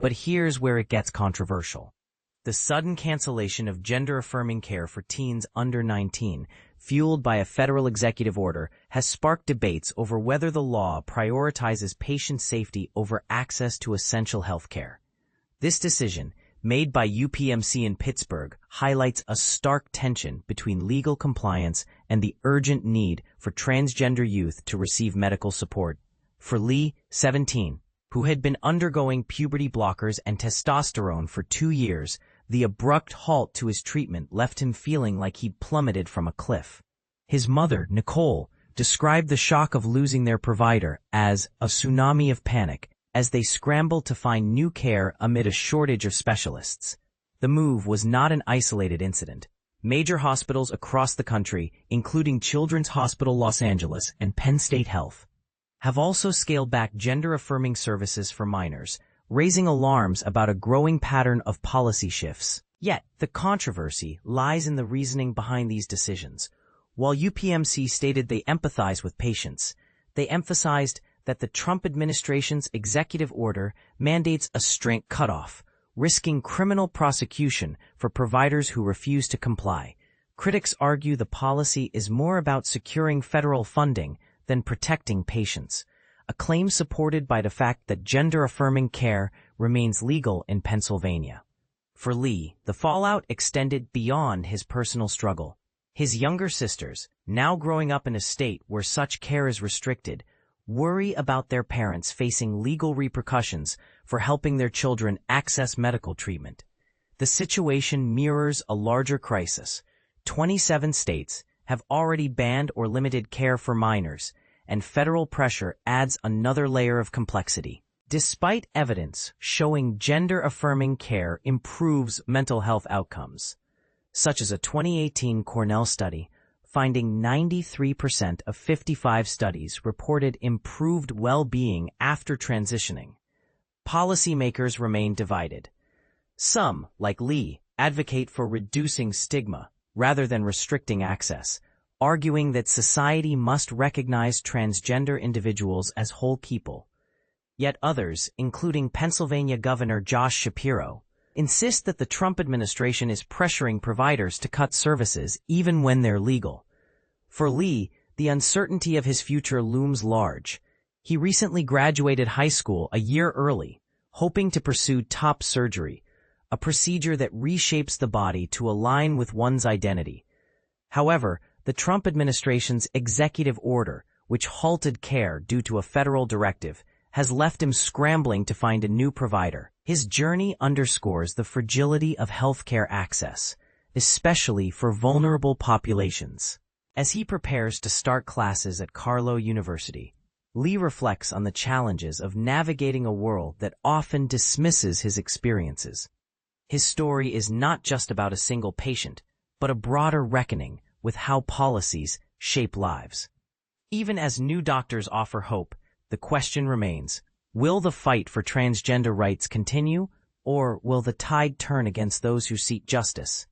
But here's where it gets controversial. The sudden cancellation of gender-affirming care for teens under 19, fueled by a federal executive order, has sparked debates over whether the law prioritizes patient safety over access to essential health care. This decision, made by UPMC in Pittsburgh, highlights a stark tension between legal compliance and the urgent need for transgender youth to receive medical support. For Lee, 17, who had been undergoing puberty blockers and testosterone for 2 years, the abrupt halt to his treatment left him feeling like he'd plummeted from a cliff. His mother, Nicole, described the shock of losing their provider as a tsunami of panic as they scrambled to find new care amid a shortage of specialists. The move was not an isolated incident. Major hospitals across the country, including Children's Hospital Los Angeles and Penn State Health, have also scaled back gender-affirming services for minors, raising alarms about a growing pattern of policy shifts. Yet, the controversy lies in the reasoning behind these decisions. While UPMC stated they empathize with patients, they emphasized that the Trump administration's executive order mandates a strict cutoff, risking criminal prosecution for providers who refuse to comply. Critics argue the policy is more about securing federal funding than protecting patients, a claim supported by the fact that gender-affirming care remains legal in Pennsylvania. For Lee, the fallout extended beyond his personal struggle. His younger sisters, now growing up in a state where such care is restricted, worry about their parents facing legal repercussions for helping their children access medical treatment. The situation mirrors a larger crisis. 27 states have already banned or limited care for minors, and federal pressure adds another layer of complexity. Despite evidence showing gender-affirming care improves mental health outcomes, such as a 2018 Cornell study finding 93% of 55 studies reported improved well-being after transitioning, policymakers remain divided. Some, like Lee, advocate for reducing stigma rather than restricting access, arguing that society must recognize transgender individuals as whole people. Yet others, including Pennsylvania Governor Josh Shapiro, insist that the Trump administration is pressuring providers to cut services even when they're legal. For Lee, the uncertainty of his future looms large. He recently graduated high school a year early, hoping to pursue top surgery, a procedure that reshapes the body to align with one's identity. However, the Trump administration's executive order, which halted care due to a federal directive, has left him scrambling to find a new provider. His journey underscores the fragility of healthcare access, especially for vulnerable populations. As he prepares to start classes at Carlow University, Lee reflects on the challenges of navigating a world that often dismisses his experiences. His story is not just about a single patient, but a broader reckoning with how policies shape lives. Even as new doctors offer hope, the question remains, will the fight for transgender rights continue, or will the tide turn against those who seek justice?